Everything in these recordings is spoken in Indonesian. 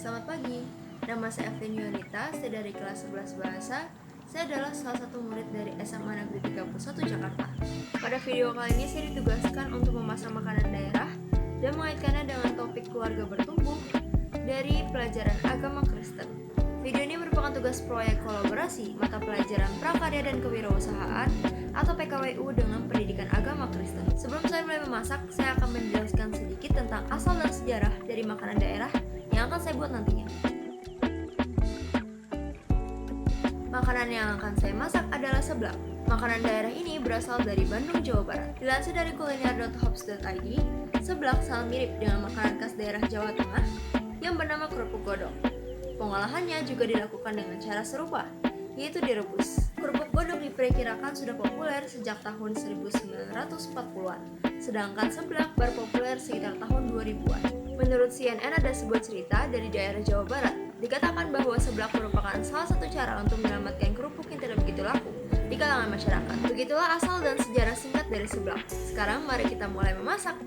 Selamat pagi, nama saya Evelyn Yunita, saya dari kelas 11 Bahasa. Saya adalah salah satu murid dari SMA Negeri 31 Jakarta. Pada video kali ini saya ditugaskan untuk memasak makanan daerah dan mengaitkannya dengan topik keluarga bertumbuh dari pelajaran agama Kristen. Video ini merupakan tugas proyek kolaborasi mata pelajaran prakarya dan kewirausahaan atau PKWU dengan pendidikan agama Kristen. Sebelum saya mulai memasak, saya akan menjelaskan sedikit tentang asal dan sejarah dari makanan daerah yang akan saya buat nantinya. Makanan yang akan saya masak adalah seblak. Makanan daerah ini berasal dari Bandung, Jawa Barat. Dilansir dari kuliner.hops.id, seblak sangat mirip dengan makanan khas daerah Jawa Tengah yang bernama kerupuk godong. Pengolahannya juga dilakukan dengan cara serupa, yaitu direbus. Kerupuk godong diperkirakan sudah populer sejak tahun 1940-an, sedangkan seblak baru populer sekitar tahun 2000-an. Menurut CNN ada sebuah cerita dari daerah Jawa Barat. Dikatakan bahwa seblak merupakan salah satu cara untuk menyelamatkan kerupuk yang tidak begitu laku di kalangan masyarakat. Begitulah asal dan sejarah singkat dari seblak. Sekarang mari kita mulai memasak.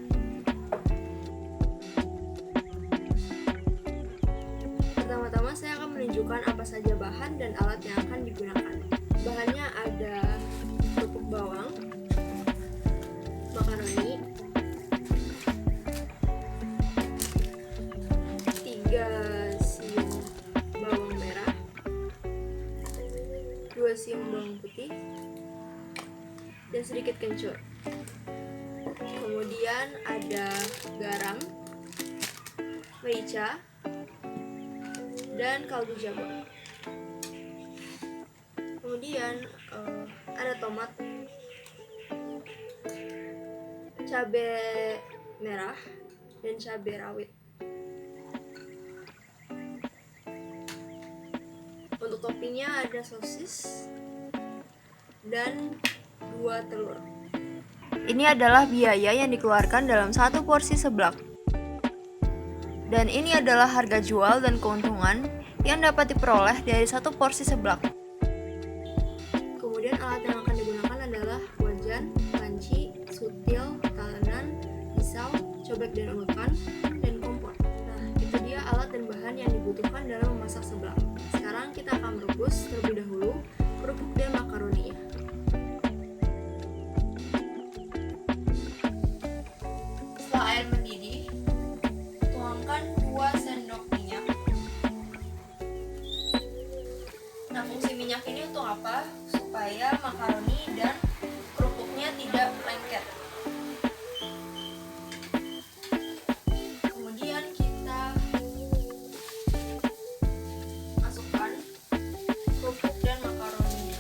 Pertama-tama saya akan menunjukkan apa saja bahan dan alat yang akan digunakan. Bahannya ada kerupuk bawang, makaroni, 3 siung bawang merah, 2 siung bawang putih, dan sedikit kencur. Kemudian ada garam, merica, dan kaldu jamur. Kemudian ada tomat, cabai merah, dan cabai rawit. Untuk toppingnya ada sosis dan 2 telur. Ini adalah biaya yang dikeluarkan dalam satu porsi seblak. Dan ini adalah harga jual dan keuntungan yang dapat diperoleh dari satu porsi seblak. Kemudian alat yang akan digunakan adalah wajan, panci, sutil, talenan, pisau, cobek dan ulekan, dan kompor. Nah, itu dia alat dan bahan yang dibutuhkan dalam memasak seblak. Sekarang kita akan merebus terlebih dahulu kerupuk dan makaroninya. Setelah air mendidih, tuangkan 2 sendok minyak. Nah, fungsi minyak ini untuk apa? Supaya makaroni dan kerupuknya tidak lengket. Kemudian kita masukkan kerupuk dan makaroninya.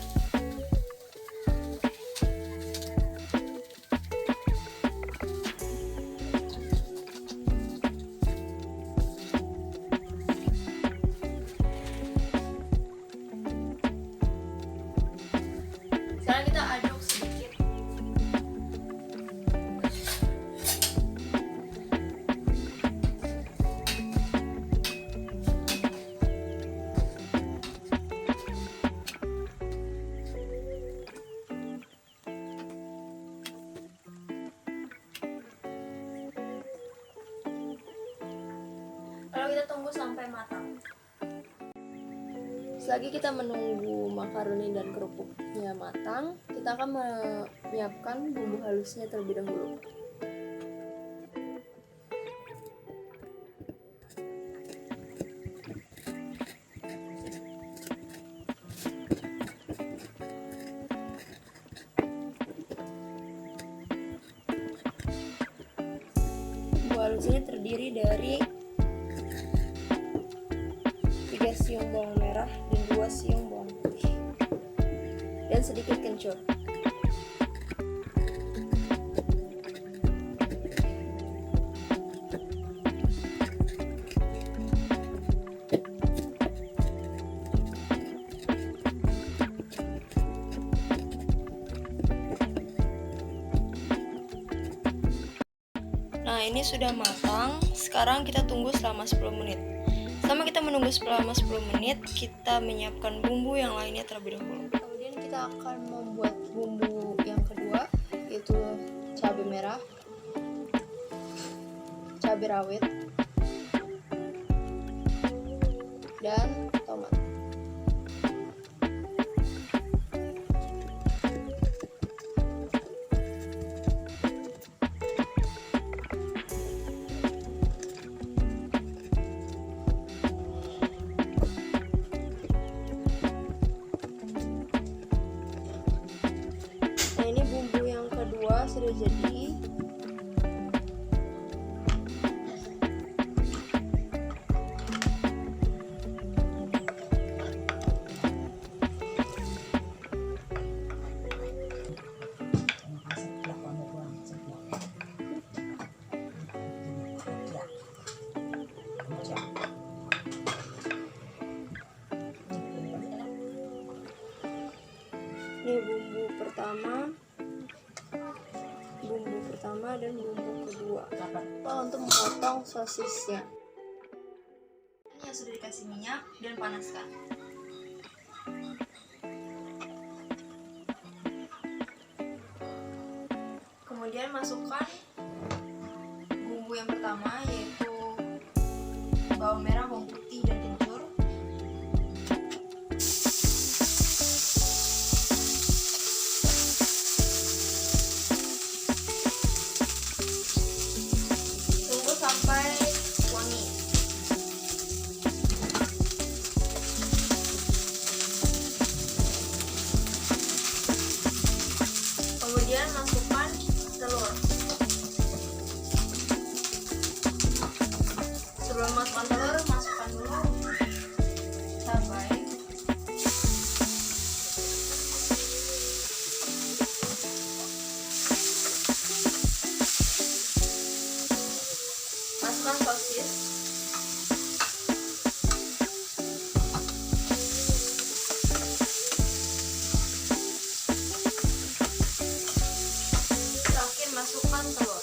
Sekarang kita aduk sedikit. Lalu kita tunggu sampai matang. Selagi kita menunggu makaroni dan kerupuknya matang, kita akan menyiapkan bumbu halusnya terlebih dahulu. Bumbu halus ini terdiri dari 3 siung bawang merah dan 2 siung bawang putih dan sedikit kencur. Nah, ini sudah matang. Sekarang kita tunggu selama 10 menit. Selama kita menunggu selama 10 menit, kita menyiapkan bumbu yang lainnya terlebih dahulu. Kemudian kita akan membuat bumbu yang kedua, yaitu cabai merah, cabai rawit, dan tomat. Nah, ini bumbu yang kedua sudah jadi. Ini bumbu pertama dan bumbu kedua. Untuk memotong sosisnya. Ini yang sudah dikasih minyak dan panaskan. Kemudian masukkan bumbu yang pertama, yaitu bawang merah, bawang putih, dan kencur. Tunggu sampai wangi. Kemudian masukkan telur. Sebelum masukkan telur, masukkan dulu cabai. Masukkan sosis. Terakhir masukkan telur.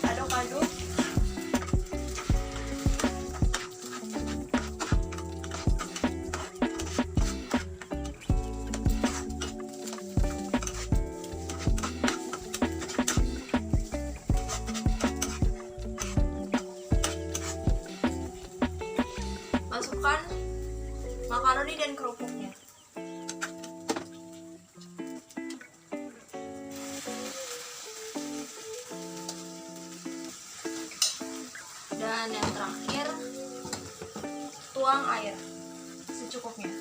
Aduk-aduk. Masukkan makaroni dan kerupuknya. Dan yang terakhir, tuang air secukupnya.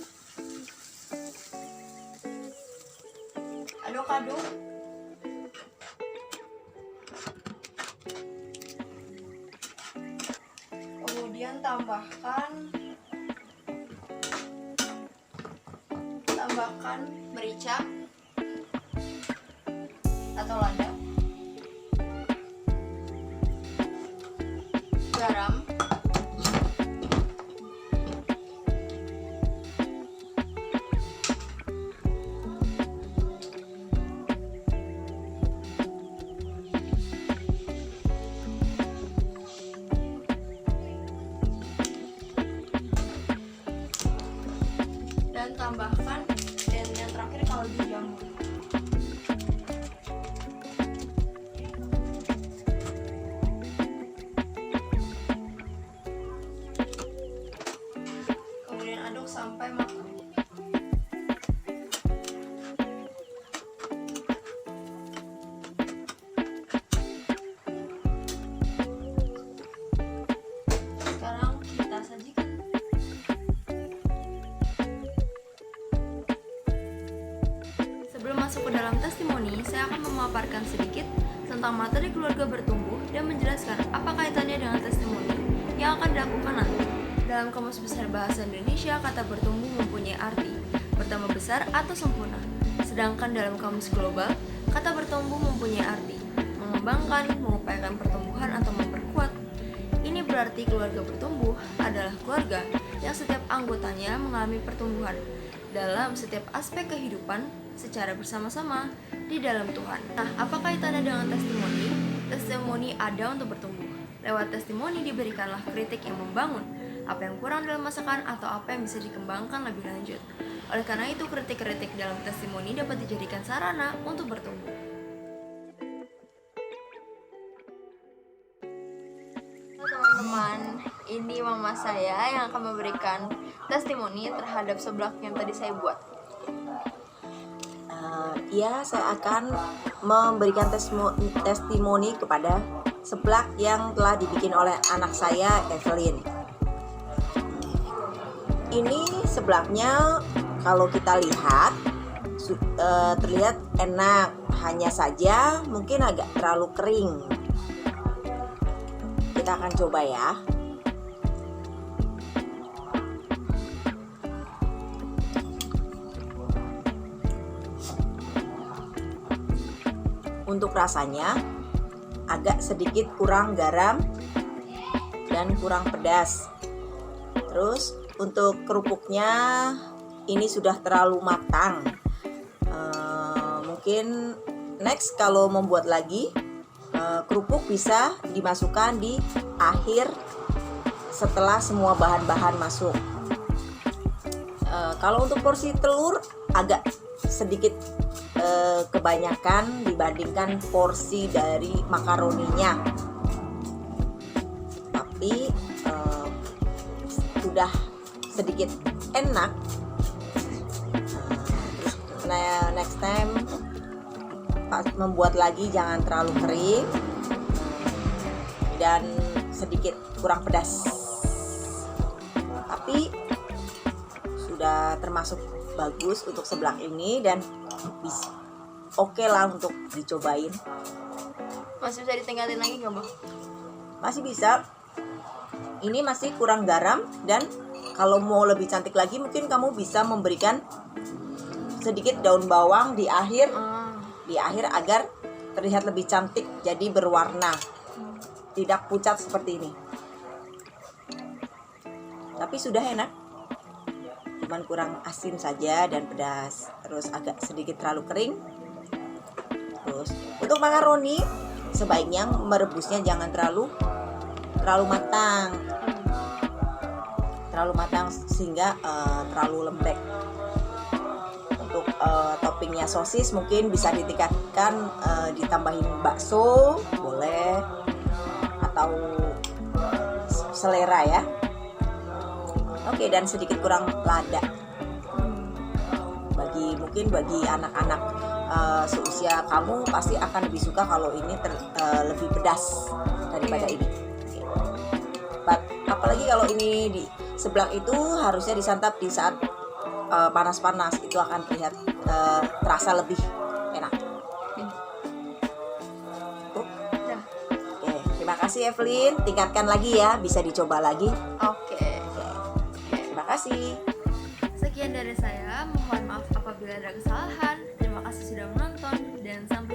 Aduk-aduk. Kemudian tambahkan merica atau lada, garam, dan tambahkan, dan yang terakhir kaldu jamur. Kemudian aduk sampai matang. Sekarang kita sajikan. Sebelum masuk ke dalam testimoni, saya akan memaparkan sedikit tentang materi keluarga bertumbuh dan menjelaskan apa kaitannya dengan testimoni yang akan dilakukan nanti. Dalam Kamus Besar Bahasa Indonesia, kata bertumbuh mempunyai arti bertambah besar atau sempurna. Sedangkan dalam Kamus Global, kata bertumbuh mempunyai arti mengembangkan, mengupayakan pertumbuhan atau memperkuat. Ini berarti keluarga bertumbuh adalah keluarga yang setiap anggotanya mengalami pertumbuhan dalam setiap aspek kehidupan secara bersama-sama di dalam Tuhan. Nah, apa kaitannya dengan testimoni? Testimoni ada untuk bertumbuh. Lewat testimoni diberikanlah kritik yang membangun, apa yang kurang dalam masakan atau apa yang bisa dikembangkan lebih lanjut. Oleh karena itu, kritik-kritik dalam testimoni dapat dijadikan sarana untuk bertumbuh. ini mama saya yang akan memberikan testimoni terhadap seblak yang tadi saya buat. Ya, saya akan memberikan testimoni kepada seblak yang telah dibikin oleh anak saya, Evelyn. Ini seblaknya kalau kita lihat terlihat enak, hanya saja mungkin agak terlalu kering. Kita akan coba ya. Untuk rasanya agak sedikit kurang garam dan kurang pedas. Terus untuk kerupuknya ini sudah terlalu matang. Mungkin next kalau membuat lagi kerupuk bisa dimasukkan di akhir setelah semua bahan-bahan masuk. Kalau untuk porsi telur agak sedikit kebanyakan dibandingkan porsi dari makaroninya, tapi sudah sedikit enak. Next time pas membuat lagi jangan terlalu kering dan sedikit kurang pedas, tapi sudah termasuk bagus untuk seblak ini dan bisa oke lah untuk dicobain. Masih bisa ditinggalin lagi nggak, Bang? Masih bisa. Ini masih kurang garam, dan kalau mau lebih cantik lagi mungkin kamu bisa memberikan sedikit daun bawang di akhir agar terlihat lebih cantik, jadi berwarna, tidak pucat seperti ini. Tapi sudah enak, cuman kurang asin saja dan pedas, terus agak sedikit terlalu kering. Terus untuk makaroni sebaiknya merebusnya jangan terlalu matang sehingga terlalu lembek. Untuk toppingnya sosis mungkin bisa ditingkatkan, ditambahin bakso boleh, atau selera ya. Oke, dan sedikit kurang lada. Bagi anak-anak seusia kamu pasti akan lebih suka kalau ini lebih pedas daripada ini. Apalagi kalau ini di seblak itu harusnya disantap di saat panas-panas, itu akan terasa lebih enak. Oke, terima kasih Evelyn, tingkatkan lagi ya, bisa dicoba lagi. Oke. Terima kasih. Sekian dari saya, mohon maaf apabila ada kesalahan. Terima kasih sudah menonton dan sampai